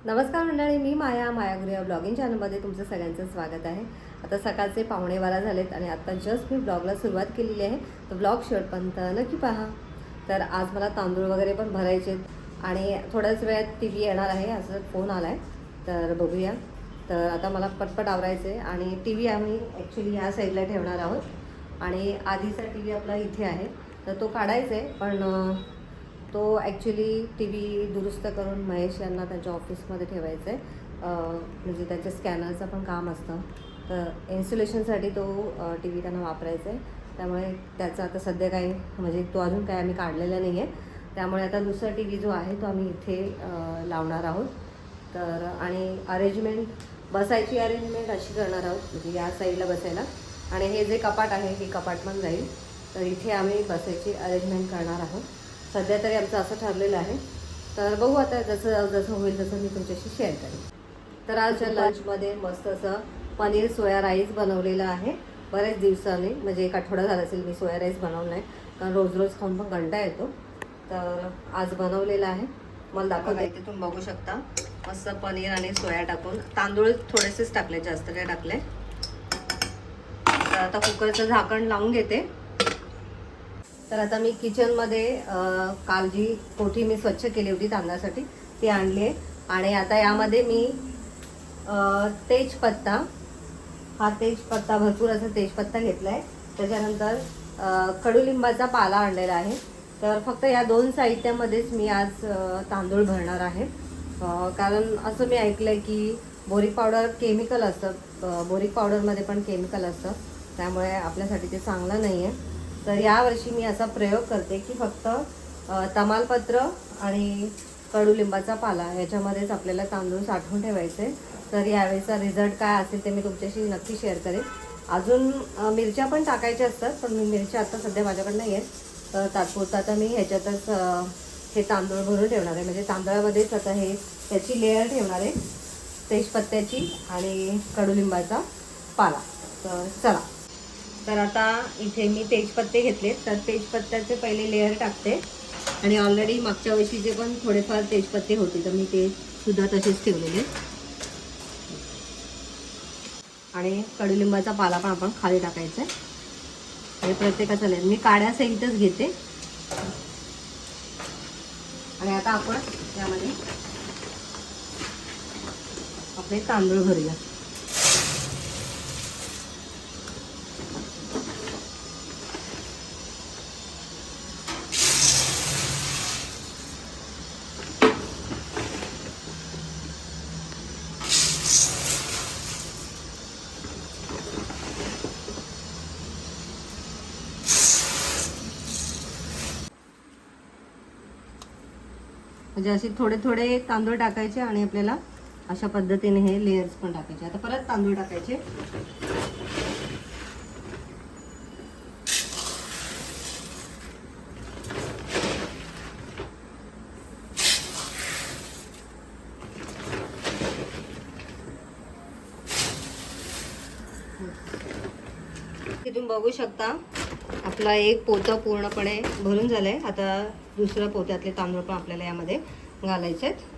नमस्कार मंडळी, मी मायागुरिया ब्लॉगिंग चॅनलमध्ये तुमचं सगळ्यांचं स्वागत आहे. आता सकाळचे 11:15 झालेत आणि आता जस्ट मी ब्लॉगला सुरुवात केलेली आहे. तर ब्लॉग शेवटपर्यंत नक्की पहा. तर आज मला तांदूळ वगैरे पण भरायचे आहेत आणि थोड्याच वेळात टी व्ही येणार आहे असं फोन आला आहे. तर बघूया. तर आता मला पटपट आवरायचं आहे आणि टी व्ही आम्ही ॲक्च्युली ह्या साईडला ठेवणार आहोत आणि आधीचा टी व्ही आपला इथे आहे. तर तो काढायचा आहे, पण तो ॲक्च्युली टी व्ही दुरुस्त करून महेश यांना त्यांच्या ऑफिसमध्ये ठेवायचा आहे. म्हणजे त्यांच्या स्कॅनरचं पण काम असतं, तर इन्स्टॉलेशनसाठी तो टी व्ही त्यांना वापरायचा आहे. त्यामुळे त्याचा आता सध्या काही म्हणजे तो अजून काही आम्ही काढलेला नाही आहे. त्यामुळे आता दुसरा टी व्ही जो आहे तो आम्ही इथे लावणार आहोत. तर आणि अरेंजमेंट, बसायची अरेंजमेंट अशी करणार आहोत, म्हणजे या साईडला बसायला आणि हे जे कपाट आहे हे कपाट पण जाईल. तर इथे आम्ही बसायची अरेंजमेंट करणार आहोत. सध्या तरी आमचं असं ठरलेलं आहे. तर बघू आता जसं जसं होईल तसं मी तुमच्याशी शेअर करेन. तर आजच्या लंचमध्ये मस्त असं पनीर सोया राईस बनवलेलं आहे. बरेच दिवसांनी, म्हणजे एक आठवडा झाला असेल मी सोया राईस बनवलं आहे, कारण रोज रोज खाऊन पण कंटाळा येतो. तर आज बनवलेलं आहे. मला दाखवते, तुम्ही बघू शकता. मस्त पनीर आणि सोया टाकून, तांदूळ थोडेसेच टाकले, जास्त नाही टाकले. तर आता कुकरचं झाकण लावून घेते. तर आता मी किचनमध्ये काल जी कोठी मी स्वच्छ केली होती तांदळासाठी ती आणली आहे आणि आता यामध्ये मी तेजपत्ता, हा तेजपत्ता, भरपूर असा तेजपत्ता घेतला आहे. त्याच्यानंतर कडुलिंबाचा पाला आणलेला आहे. तर फक्त या दोन साहित्यामध्येच मी आज तांदूळ भरणार आहे. कारण असं मी ऐकलं आहे की बोरिक पावडर केमिकल असतं, बोरिक पावडरमध्ये पण केमिकल असतं, त्यामुळे आपल्यासाठी ते चांगलं नाही आहे. तर यावर्षी मी असा प्रयोग करते की फक्त तमालपत्र आणि कडुलिंबाचा पाला याच्यामध्येच आपल्याला तांदूळ साठवून ठेवायचे. तर यावेळेचा रिझल्ट काय असेल ते मी तुमच्याशी नक्की शेअर करेन. अजून मिरच्या पण टाकायच्या असतात, पण मी मिरच्या आता सध्या माझ्याकडे नाही आहेत. तर तात्पुरता आता मी ह्याच्यातच हे तांदूळ भरून ठेवणार आहे. म्हणजे तांदळामध्येच आता हे त्याची लेअर ठेवणार आहे, तेजपत्त्याची आणि कडुलिंबाचा पाला. तर चला. तर आता इथे मी तेजपत्ते घेतलेत. तर तेजपत्त्याचे पहिले लेअर टाकते आणि ऑलरेडी मागच्या वर्षीचे पण थोडेफार तेजपत्ते होते, तर मी ते सुद्धा तसेच ठेवलेले. आणि कडुलिंबाचा पाला पण आपण खाली टाकायचा आहे. हे प्रत्येकाचा लेअर मी काड्यासहितच घेते. आणि आता आपण यामध्ये आपले तांदूळ भरूया. म्हणजे असे थोडे थोडे तांदूळ टाकायचे आणि आपल्याला अशा पद्धतीने हे लेयर्स पण टाकायचे. आता परत तांदूळ टाकायचे. तुम्ही बघू शकता आपला एक पोतं पूर्णपणे भरून झालंय. आता दुसऱ्या पोत्यातले तांदूळ पण आपल्याला यामध्ये घालायचे आहेत.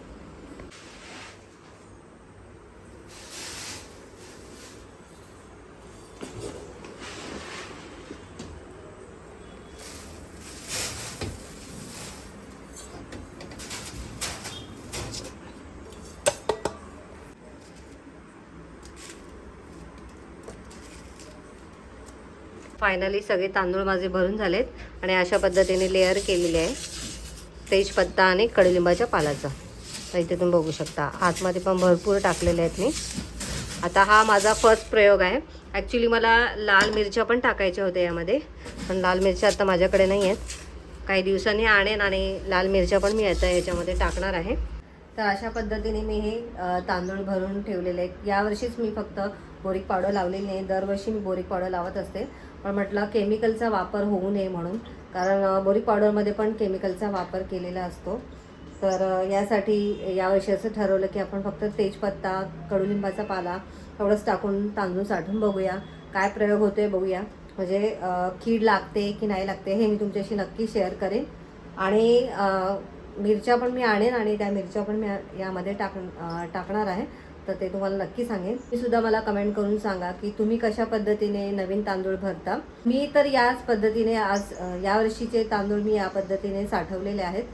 फायनली सगळे तांदूळ माझे भरून झालेत आणि अशा पद्धतीने लेअर केलेले आहे तेजपत्ता आणि कडुलिंबाच्या पालाचा. तर इथे तुम्ही बघू शकता आतमध्ये पण भरपूर टाकलेले आहेत मी. आता हा माझा फर्स्ट प्रयोग आहे. ॲक्च्युली मला लाल मिरच्या पण टाकायच्या होत्या यामध्ये, पण लाल मिरच्या आता माझ्याकडे नाही आहेत. काही दिवसांनी आणेन आणि लाल मिरच्या पण मी आता याच्यामध्ये टाकणार आहे. तर अशा पद्धतीने मी हे तांदूळ भरून ठेवलेले आहेत. यावर्षीच मी फक्त बोरिक पावडर लावलेली नाही, दरवर्षी मी बोरिक पावडर लावत असते, पण म्हटलं केमिकलचा वापर होऊ नये म्हणून, कारण बोरिक पावडरमध्ये पण केमिकलचा वापर केलेला असतो. तर यासाठी यावर्षी असं ठरवलं की आपण फक्त तेजपत्ता, कडुलिंबाचा पाला एवढंच टाकून तांदूळ साठवून बघूया, काय प्रयोग होते बघूया. म्हणजे कीड लागते की नाही लागते हे मी तुमच्याशी नक्की शेअर करेन. आणि मिरच्या पण मी आणेन आणि त्या मिरच्या पण मी यामध्ये टाकणार आहे. तर ते तुम्हाला नक्की सांगेन. मी सुद्धा मला कमेंट करून सांगा की तुम्ही कशा पद्धतीने नवीन तांदूळ भरता. मी तर याच पद्धतीने आज यावर्षीचे तांदूळ मी या पद्धतीने साठवलेले आहेत.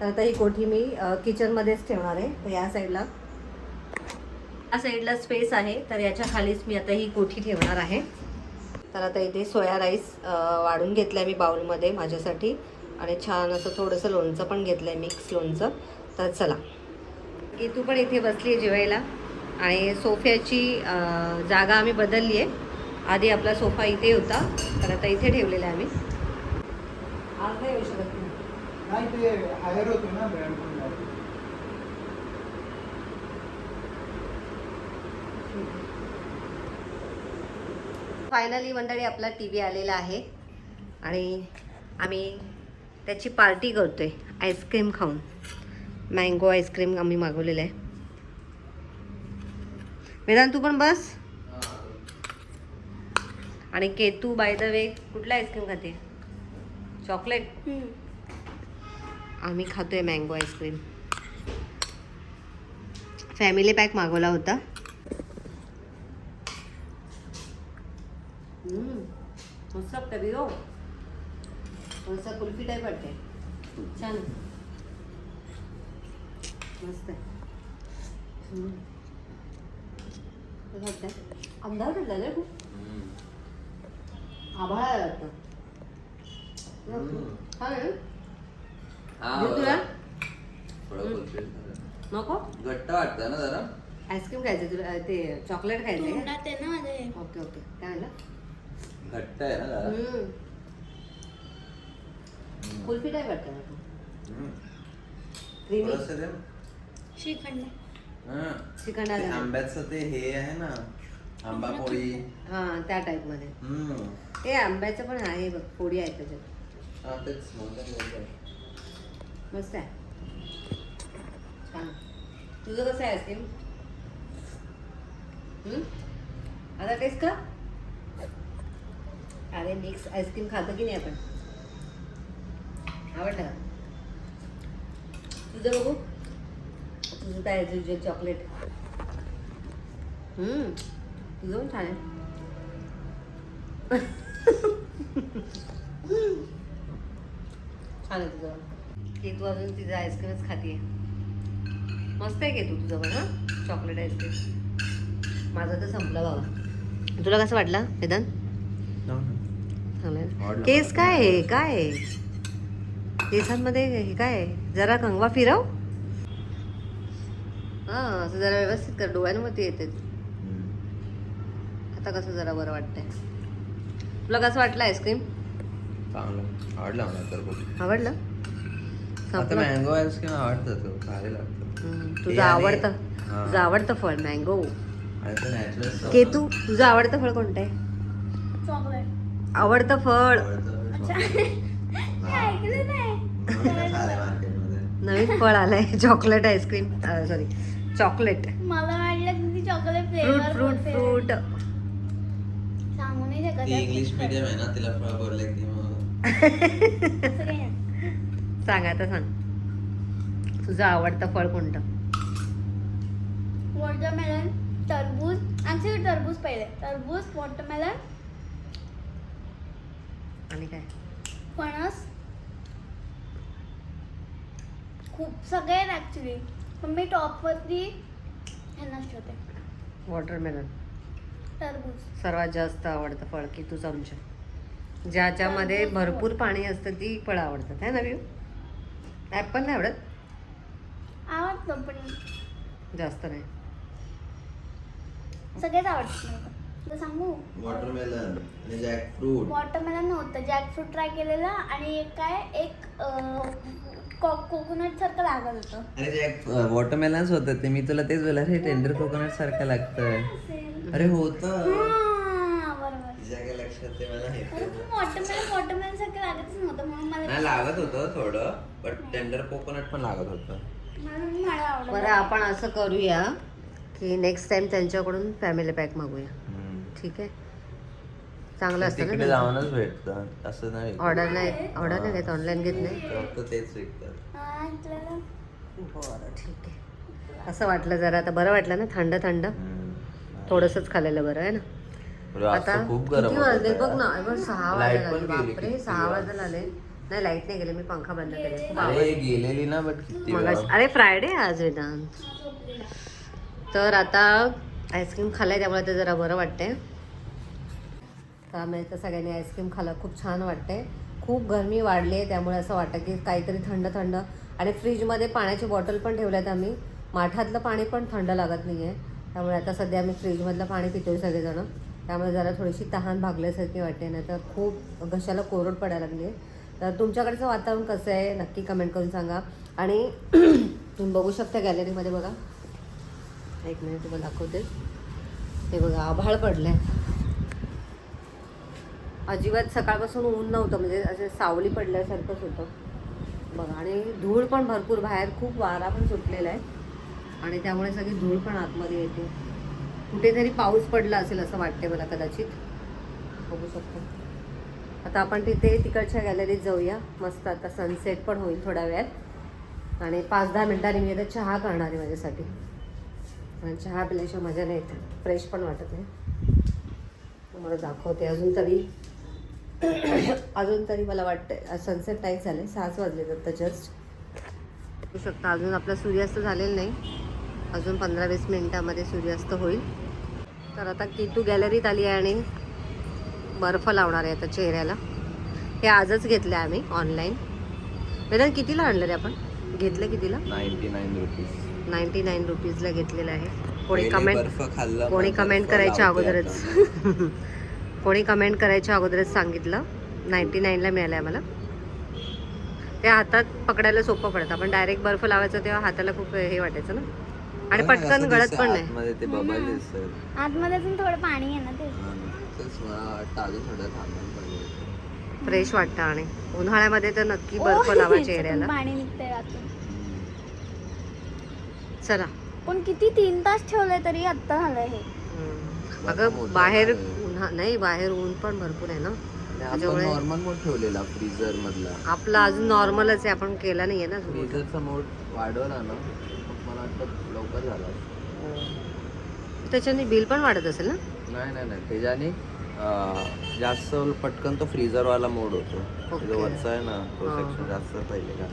तर आता ही कोठी मी किचनमध्येच ठेवणार आहे. तर या साईडला स्पेस आहे, तर याच्या खालीच मी आता ही कोठी ठेवणार आहे. तर आता इथे सोया राईस वाढून घेतला आहे मी बाउलमध्ये माझ्यासाठी आणि छान असं थोडंसं लोणचं पण घेतलं आहे, मिक्स लोणचं. तर चला, की तू पण इथे बसली आहे जेवायला आणि सोफ्याची जागा आम्ही बदलली आहे. आधी आपला सोफा इथे होता, तर आता इथे ठेवलेला आहे आम्ही. आज नाही येऊ शकत नाही, ते हायर होते ना ब्रँड. फायनली मंडळी आपला TV आलेला आहे आणि आम्ही त्याची पार्टी करतोय आईस्क्रीम खाऊन. मँगो आईस्क्रीम आम्ही मागवलेलं आहे. वेदांत तू पण बस. आणि केतू बाय द वे कुठला आईस्क्रीम खाते? चॉकलेट. आम्ही खातोय मँगो आईस्क्रीम. फॅमिली पॅक मागवला होता. मस्त कधी हो, थोडंसं कुल्फी टाईप वाटते. छान, मस्त आहे. कसं वाटतंय? अंधार पडला रे खूप, आभाळ वाटतं. छान आहे. तुला नको घट्ट वाटतं ना जरा. आईस्क्रीम खायचं तुला? ते चॉकलेट खायचं? Okay okay. काय म्हणलं? घट्ट आहे ना जरा. कुल्फी टाईप वाटतं ना तू. थोडंसं ते श्रीखंड ते आंब्याचं ते हे आहे ना, आंबा पोळी. हां, त्या टाईपमध्ये. ते आंब्याचं पण आहे बघ, पोळी आहे त्याच्यात. हा तेच म्हणतात. मस्त आहे, छान. तुझं कसं आहे आईस्क्रीम? आता टेस्ट का? अरे मिक्स आईस्क्रीम खातो की नाही आपण? आवडलं? तुझं बघू. तुझं काय तुझे चॉकलेट. तुझं पण छान आहे. छान आहे तुझं. की तू अजून तिचं आईस्क्रीमच खातीये. मस्त आहे की तुझं पण. हां, चॉकलेट आईस्क्रीम. माझं तर संपलं बाबा. तुला कसं वाटलं वेदांत? चांगलं. केस काय आहे? काय आहे केसांमध्ये? हे काय? जरा कंगवा फिरव. हां, असं जरा व्यवस्थित कर, डोळ्यांवरती येते. आता कसं जरा बरं वाटतंय. तुला कसं वाटलं आईस्क्रीम? चांगलं आवडलं मला तर खूप. आवडलं? आता मँगो आईस्क्रीम आवडतं, तो भारी लागतं. तुझं आवडतं, तुझं आवडतं फळ मँगो. के तू तुझं आवडतं फळ कोणतं आहे? चॉकलेट. आवडतं फळ. नवीन फळ आलंय चॉकलेट आईस्क्रीम. Sorry, chocolate. मला वाटलं की चॉकलेट फ्रूट फ्रूट फ्रूट. सांगू नाही शकत. इंग्लिश मीडियम आहे ना, तिला फळ बोलले की मग. सांग आता, सांग तुझं आवडतं फळ कोणतं? वॉटरमेलन, टरबूज. ऍक्च्युली टरबूज पहिले. टरबूज, वॉटरमेलन आणि काय? फणस. खूप सगळे आहेत ऍक्च्युली, पण मी टॉपवरती ह्यांनाच ठेवते. वॉटरमेलन टरबूज सर्वात जास्त आवडतं फळ की तू आमच्या. ज्याच्यामध्ये भरपूर पाणी असतं ती फळं आवडतात है ना व्यू? ॲपल नाही आवडत? आवडतं पण जास्त नाही. सगळेच आवडतात मला. तुला सांगू? वॉटरमेलन आणि जॅकफ्रूट. वॉटरमेलन नव्हतं, जॅकफ्रूट ट्राय केलेलं आणि एक कोकोनट सारखं लागत होतं. अरे वॉटरमेलनच होतं ते. मी तुला तेच बोलला, अरे टेंडर कोकोनट सारखं लागतंय. अरे होतं. बरोबर. तुझ्या काय लक्षात आहे मला हे. वॉटरमेलन सारखं लागतच नव्हतं म्हणून मला नाही लागत होतं थोडं, पण टेंडर कोकोनट पण लागत होतं. मला आवडलं. बरं, आपण असं करूया की नेक्स्ट टाइम त्यांच्याकडून फॅमिली पॅक मागूया. ठीक आहे? चांगलं असतं तिकडे ना. जाऊनच भेटतं असं नाही. ऑर्डर नाही घेत, ऑनलाईन घेत नाही. फक्त तेच विकतात. आपल्याला बरं ठीक आहे. असं वाटलं जरा आता बरं वाटलं ना, थंड थंड थोडंसंच खाल्लेलं बरं आहे ना. बरं, आज आता तर खूप गरम किती होतं वाजले यार. बघ ना, बघ 6 Light वाजायला पण आले. गेली बापरे किती 6 वेळा. वाजायला आले. नाही लाईट नाही गेले, मी पंखा बंद केले. खूप अरे आवाज गेलेली ना बट किती मग वेळा. अरे फ्रायडे आज वेदांत. तर आता आईस्क्रीम खाल्लाय त्यामुळे ते जरा बरं वाटतंय. त्यामुळे तर सगळ्यांनी आईस्क्रीम खाल्लं, खूप छान वाटतंय. खूप गरमी वाढली आहे त्यामुळे असं वाटतं की काहीतरी थंड थंड. आणि फ्रीजमध्ये पाण्याची बॉटल पण ठेवल्यात आम्ही. माठातलं पाणी पण थंड लागत नाही आहे, त्यामुळे आता सध्या आम्ही फ्रीजमधलं पाणी पितोय सगळेजण. त्यामुळे जरा थोडीशी तहान भागल्यासारखी वाटते, नाही तर खूप घशाला कोरड पडायला लागली आहे. तर तुमच्याकडचं वातावरण कसं आहे नक्की कमेंट करून सांगा. आणि तुम्ही बघू शकता गॅलरीमध्ये बघा, एक मिनिट तुम्हाला दाखवते. हे बघा आभाळ पडलं आहे. अजिबात सकाळपासून ऊन नव्हतं, म्हणजे असं सावली पडल्यासारखंच होतं बघा. आणि धूळ पण भरपूर, बाहेर खूप वारा पण सुटलेला आहे आणि त्यामुळे सगळी धूळ पण आतमध्ये येते. कुठेतरी पाऊस पडला असेल असं वाटते मला कदाचित. बघू शकतो. आता आपण तिकडच्या गॅलरीत जाऊया. मस्त आता सनसेट पण होईल थोड्या वेळात. आणि 5-10 मिनिटांनी मी आता चहा करणार आहे माझ्यासाठी. आणि चहा पिल्याशिवाय मजा नाही येते, फ्रेश पण वाटत नाही. तुम्हाला दाखवते. अजून तरी मला वाटतं सनसेट नाही झाले, 6 वाजले आता जस्ट. बघू शकता अजून आपला सूर्यास्त झालेला नाही. अजून 15-20 मिनिटामध्ये सूर्यास्त होईल. तर आता कीतू गॅलरीत आली आहे आणि बर्फ लावणार आहे आता चेहऱ्याला. हे आजच घेतलं आहे आम्ही ऑनलाईन. वेदांत कितीला आणलं रे आपण? घेतलं कितीला? 99 रुपीज. 99 रुपीजला घेतलेलं आहे. बर्फ खाल्ला, कोणी मग कमेंट बर्फ करायच्या लावते अगोदरच कोणी कमेंट करायच्या अगोदरच सांगितलं 99ला मिळालं आहे मला. ते हातात पकडायला सोपं पडतं. आपण डायरेक्ट बर्फ लावायचं तेव्हा हाताला खूप हे वाटायचं ना, आणि आता. पटकन गळत पण नाही. आतमध्ये ते बबल दिसत. आतमध्ये अजून थोडं पाणी आहे ना ते. तेच मला वाटतं अजून थोडं थांबायला पाहिजे. फ्रेश वाटतं. आणि उन्हाळ्यामध्ये तर नक्की बर्फ लावा चेहऱ्याला. पाणी निघतंय आतून. चला. पण किती 3 तास ठेवलंय तरी आत्ता झालंय हे. अगं बाहेर नाही, बाहेर ऊन पण भरपूर आहे ना, त्याच्यामुळे नॉर्मल मोड ठेवलेला फ्रीजर मधला. आपला अजून नॉर्मलच आहे, आपण केला नाहीये ना. फ्रीजरचा मोड वाढवला ना, मग मला वाटतं लवकर झाला. त्याच्याने बिल पण वाढत असेल ना? नाही त्याच्याने जास्त पटकन तो फ्रीजरवाला मोड होतो. Okay. जो वरचा आहे ना तो हा. सेक्शन जास्त पहिले का.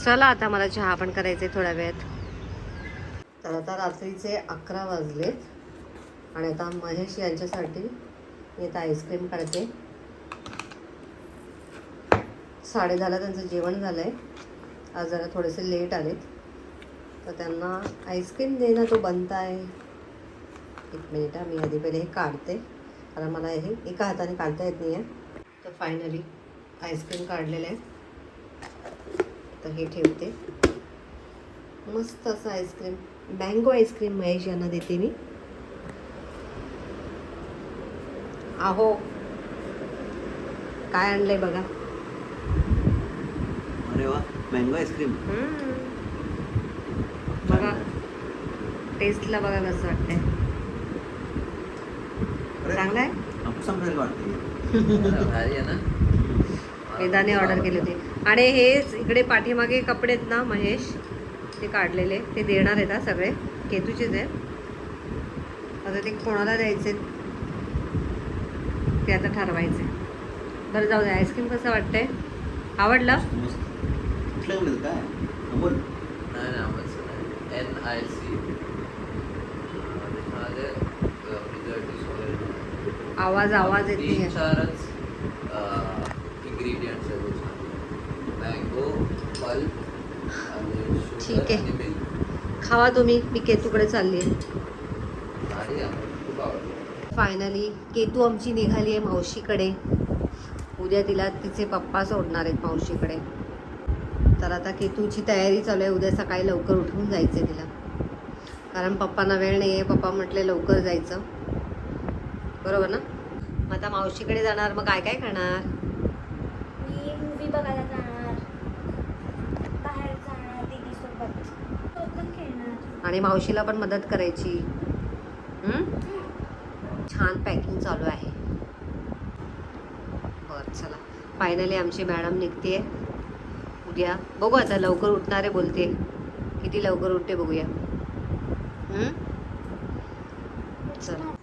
चला आता मला चहा पण करायचे थोड्या वेळात. तर आता रात्रीचे 11 वाजलेत आणि आता महेश यांच्यासाठी मी आता आईस्क्रीम काढते. 10:30ला त्यांचं जेवण झालं आहे. आज जरा थोडेसे लेट आलेत, तर त्यांना आईस्क्रीम देणं तो बनता आहे. 1 मिनिट मी आधी पहिले हे काढते, कारण मला हे एका हाताने काढता येत नाही आहे. तर फायनली आईस्क्रीम काढलेलं आहे. तर हे ठेवते. मस्त असं आईस्क्रीम, मँगो आईस्क्रीम महेश यांना देते मी. आहो काय आणलंय बघा. अरे वा, मँगो आईस्क्रीम. बघा टेस्टला बघा कसं वाटतंय. चांगलं आहे. भारी आहे ना. वेदाने ऑर्डर केले होते. आणि हेच इकडे पाठीमागे कपडे आहेत ना महेश, ते काढलेले ते देणार आहेत. हा सगळे केतूचेच आहेत. आता ते कोणाला द्यायचे ते आता ठरवायचे. बरं जाऊ दे. आईस्क्रीम कसं वाटतंय? आवडलं? नाही NIC आवाज येत नाही. 3-4 इंग्रेडियंट्स आहेत. मँगो, पल्प आणि ठीक शुगर आहे. आणि मिल्क. खावा तुम्ही, मी केतूकडे चालली आहे. भारी आहे, खूप आवडलं. फायनली केतू आमची निघाली आहे मावशीकडे. उद्या तिला तिचे पप्पा सोडणार आहेत मावशीकडे. तर आता केतूची तयारी चालू आहे. उद्या सकाळी लवकर उठून जायचं आहे तिला, कारण पप्पांना वेळ नाही आहे. पप्पा म्हटले लवकर जायचं, बरोबर ना. मग आता मावशीकडे जाणार, मग काय काय करणार? मी मूवी बघायला जाणार, बाहेर जाणार दीदीसोबत, तो पण खेळणार. आणि मावशीला पण मदत करायची. छान पॅकिंग चालू आहे. बरं चला, फायनली आमची मॅडम निघते उद्या. बघू आता लवकर उठणारे बोलते, किती लवकर उठते बघूया. चला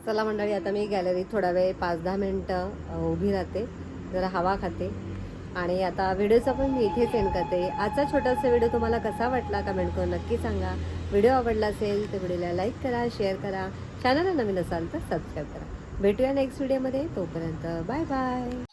चला मंडळी, आता मी गॅलरीत थोडा वेळ 5-10 मिनटं उभी राहते, जरा हवा खाते आणि आता व्हिडिओचा पण मी इथेच एंड करते. आजचा छोटासा व्हिडिओ तुम्हाला कसा वाटला कमेंट करून नक्की सांगा. व्हिडिओ आवडला असेल तर व्हिडिओला लाईक करा, शेअर करा, चॅनलला नवीन असाल तर सबस्क्राईब करा. भेटूया नेक्स्ट व्हिडिओमध्ये. तोपर्यंत बाय बाय.